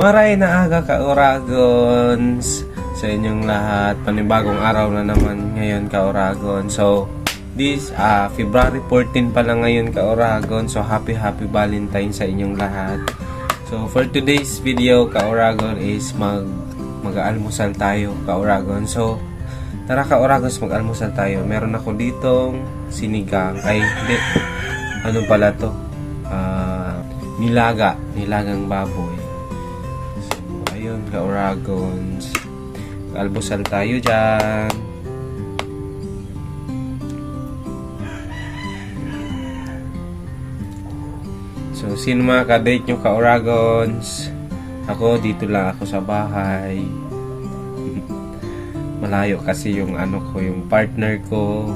Maray na aga ka-Oragons sa inyong lahat. Panibagong araw na naman ngayon ka-Oragon. So, this February 14 pa lang ngayon ka-Oragon. So, happy Valentine sa inyong lahat. So, for today's video ka-Oragon is mag-almusal tayo ka-Oragon. So, tara ka-Oragons, mag-almusal tayo. Meron ako ditong sinigang. Ay, hindi. Ano pala to? Nilagang baboy. So, ayun ka-Oragons. Almusal tayo dyan. So, sino mga ka-date nyo ka-Oragons? Ako, dito lang ako sa bahay. Malayo kasi yung yung partner ko.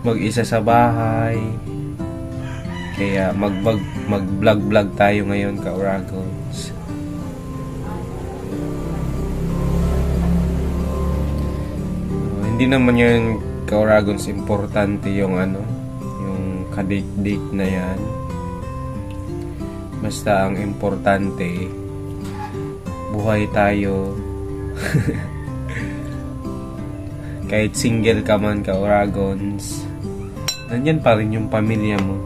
Mag-isa sa bahay. Kaya mag-vlog tayo ngayon ka-Oragons. Hindi naman yun ka-Oragons importante yung yung ka-date na yan. Basta ang importante, buhay tayo. Kahit single ka man ka-Oragons, nandyan pa rin yung pamilya mo.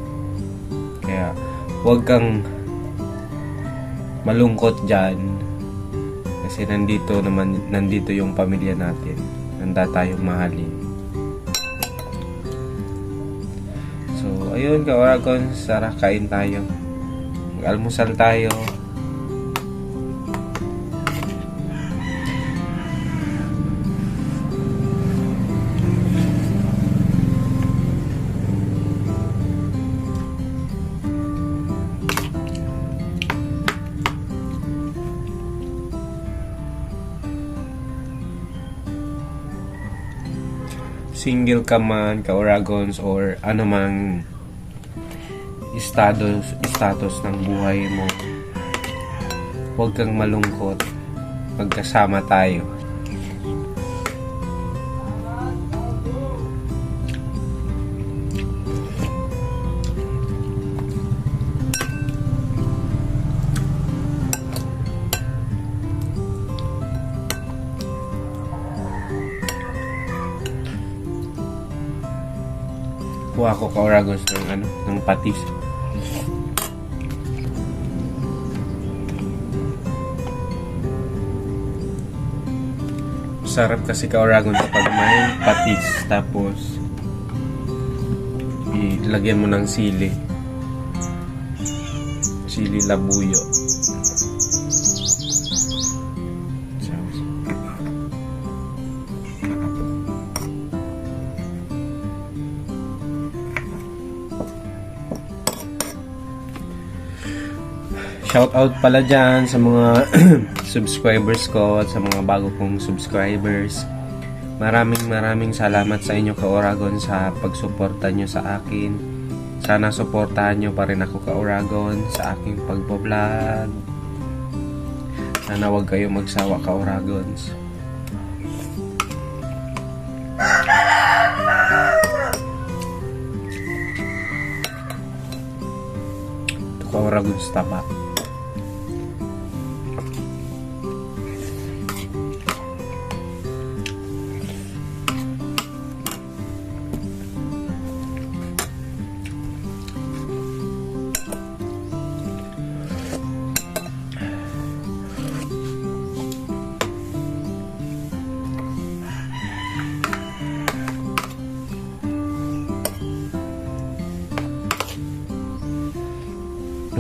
Kaya huwag kang malungkot dyan. Kasi nandito yung pamilya natin. Handa tayong mahalin. So, ayun ka-Oragons, tara kain tayo. Mag-almusal tayo. Single ka man ka-Oragons or anumang status ng buhay mo, huwag kang malungkot. Magkasama tayo. Kuha ko ka-Oragons ng patis. Sarap kasi ka-Oragons kapag may patis, tapos ilagyan mo ng sili labuyo. Shout out pala dyan sa mga subscribers ko at sa mga bago kong subscribers. Maraming salamat sa inyo ka-Oragons sa pagsuporta nyo sa akin. Sana suportahan nyo pa rin ako ka-Oragons sa aking pagbablog. Sana wag kayo magsawa ka-Oragons. Ito ka-Oragons taba.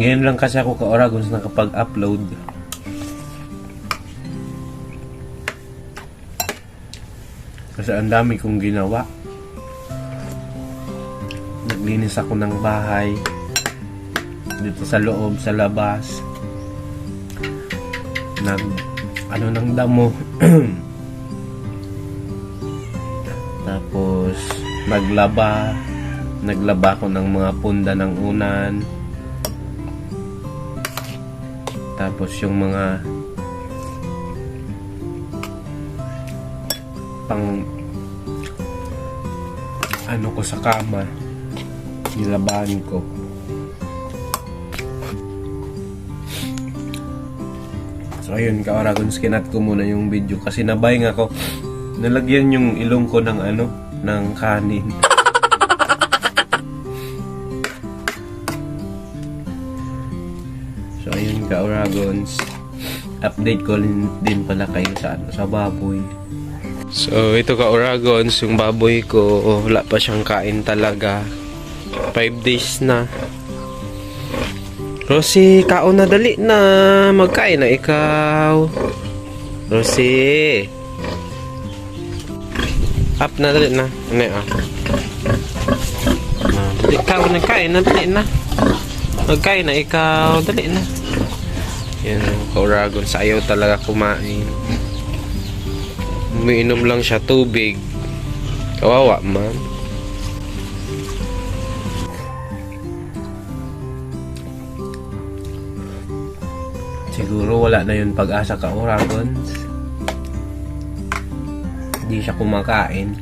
Ngayon lang kasi ako ka-Oragons nakapag-upload. Kasi ang dami kong ginawa. Naglinis ako ng bahay. Dito sa loob, sa labas. Ng damo. Tapos, naglaba ako ng mga punda ng unan. Tapos yung mga ko sa kama, nilabahan ko. So ayun ka-Oragons, kinat ko muna yung video kasi nabayang ako. Nalagyan yung ilong ko ng ng kanin. So ayun ka-Oragons, update ko din pala kayo sa baboy. So ito ka-Oragons, yung baboy ko wala pa siyang kain talaga. 5 days na. Rosie, kaon na, dali na. Magkain na ikaw. Rosie. Up na, dali na. Ano ah? Dali, kaon na, kain na, dali na. Magkain na ikaw, dali na. Yan, ka-Oragons, ayaw talaga kumain. Umiinom lang siya tubig. Kawawa man. Siguro wala na yun pag-asa ka-Oragons. Hindi siya kumakain.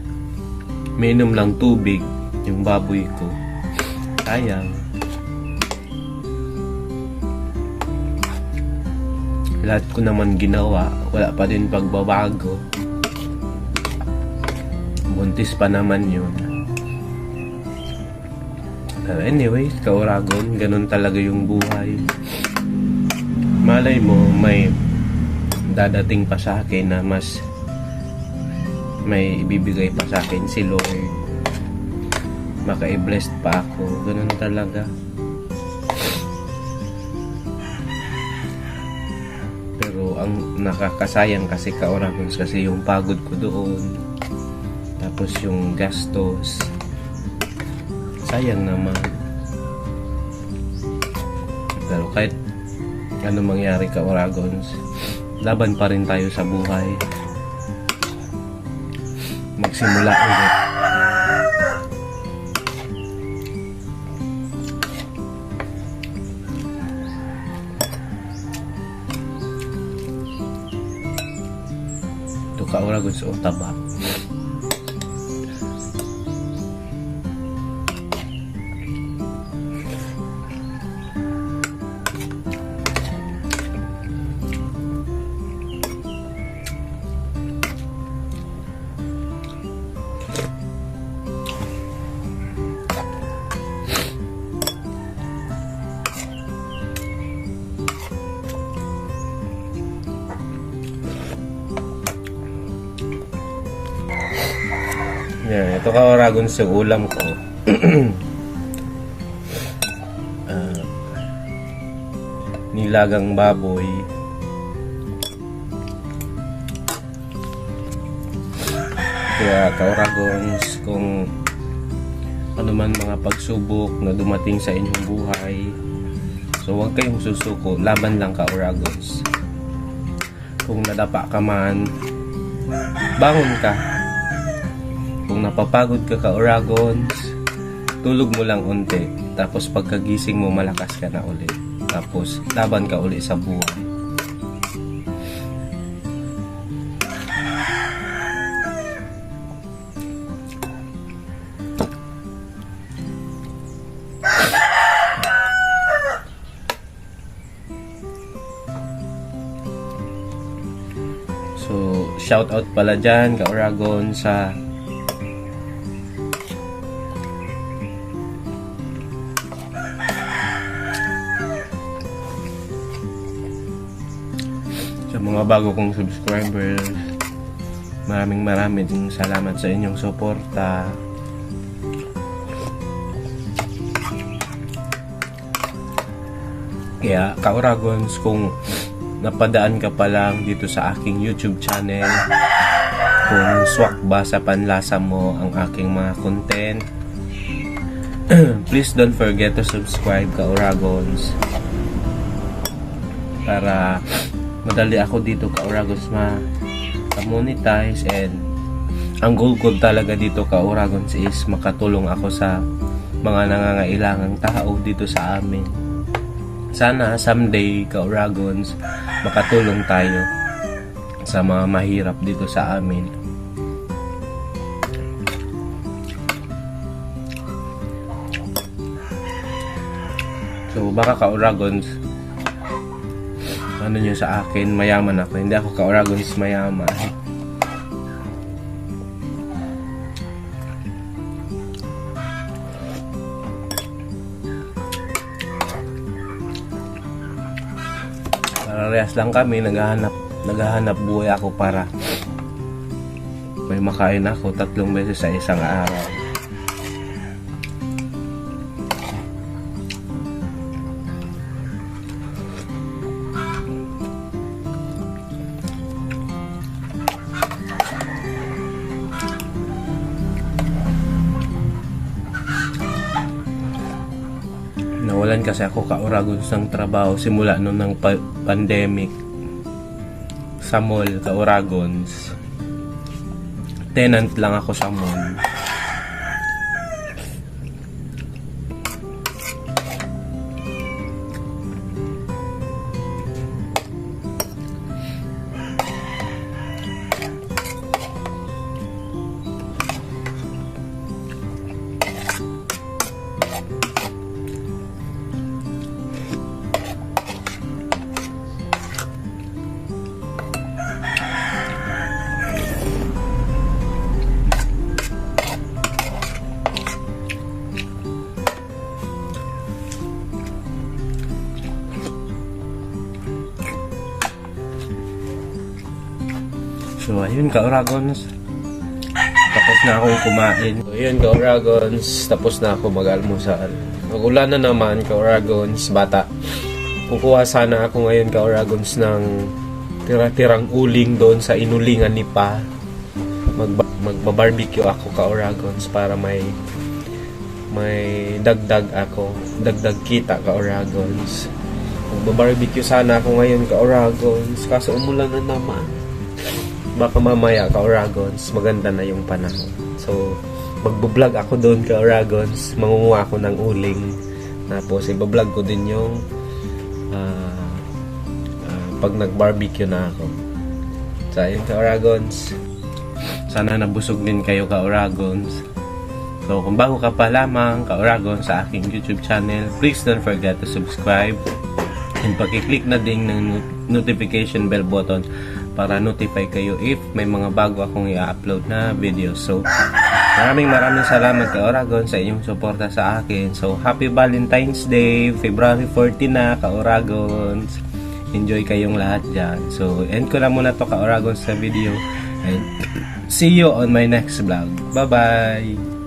Minom lang tubig yung baboy ko. Sayang. Lahat ko naman ginawa, wala pa din pagbabago. Buntis pa naman yun. Anyways, ka-Oragon, ganun talaga yung buhay. Malay mo, may dadating pa sa akin na mas may ibibigay pa sa akin si Lord. Maka-blessed pa ako. Ganun talaga. Pero ang nakakasayang kasi ka-Oragons kasi yung pagod ko doon. Tapos yung gastos. Sayang naman. Pero kahit ano mangyari ka-Oragons, laban pa rin tayo sa buhay. Magsimula ulit. Ito ka-Oragons, o taba. Yan, ito ka-Oragons yung ulam ko. Nilagang baboy. Kaya ka-Oragons, kung ano man mga pagsubok na dumating sa inyong buhay, so huwag kayong susuko, laban lang ka-Oragons. Kung nadapa ka man, bangon ka. Kung napapagod ka ka-Oragons, tulog mo lang unti. Tapos pagkagising mo, malakas ka na ulit. Tapos laban ka ulit sa buhay. So, shout out pala dyan ka-Oragons sa mga bago kong subscribers. Maraming salamat sa inyong suporta. Kaya ka-Oragons, kung napadaan ka pa lang dito sa aking YouTube channel, kung swak ba sa panlasa mo ang aking mga content, please don't forget to subscribe ka-Oragons para madali ako dito ka-Oragons ma-monetize. And ang goal ko talaga dito ka-Oragons is makatulong ako sa mga nangangailangang tao dito sa amin. Sana someday ka-Oragons makatulong tayo sa mga mahirap dito sa amin. So baka ka-Oragons ano nyo sa akin, mayaman ako. Hindi ako ka-Oragons mayaman. Parehas lang kami, naghahanap buhay ako para may makain ako 3 beses sa isang araw. Nawalan kasi ako ka-Oragons ng trabaho simula noon ng pandemic sa mall, ka-Oragons. Tenant lang ako sa mall. So, ayun ka-Oragons. Tapos na akong kumain. So, ayun ka-Oragons. Tapos na ako mag-almusal. Magulan na naman ka-Oragons. Bata. Kukuha sana ako ngayon ka-Oragons ng tira-tirang uling doon sa inulingan ni Pa. Magba-barbecue ako ka-Oragons para may dagdag ako. Dagdag kita ka-Oragons. Magba-barbecue sana ako ngayon ka-Oragons. Kaso umulan na naman. Baka mamaya ka-Oragons, maganda na yung panahon. So, magbo-vlog ako doon ka-Oragons, mangunguha ako ng uling. Tapos, iba-vlog ko din yung pag nag-barbecue na ako. So, ayun ka-Oragons. Sana nabusog din kayo ka-Oragons. So, kung bago ka pa lamang ka-Oragons sa aking YouTube channel, please don't forget to subscribe. And pakiclick na din ng notification bell button para notify kayo if may mga bago akong i-upload na video. So, maraming salamat ka-Oragons sa inyong suporta sa akin. So, happy Valentine's Day, February 14 na ka-Oragons. Enjoy kayong lahat dyan. So, end ko na muna to ka-Oragons sa video. And see you on my next vlog. Bye-bye!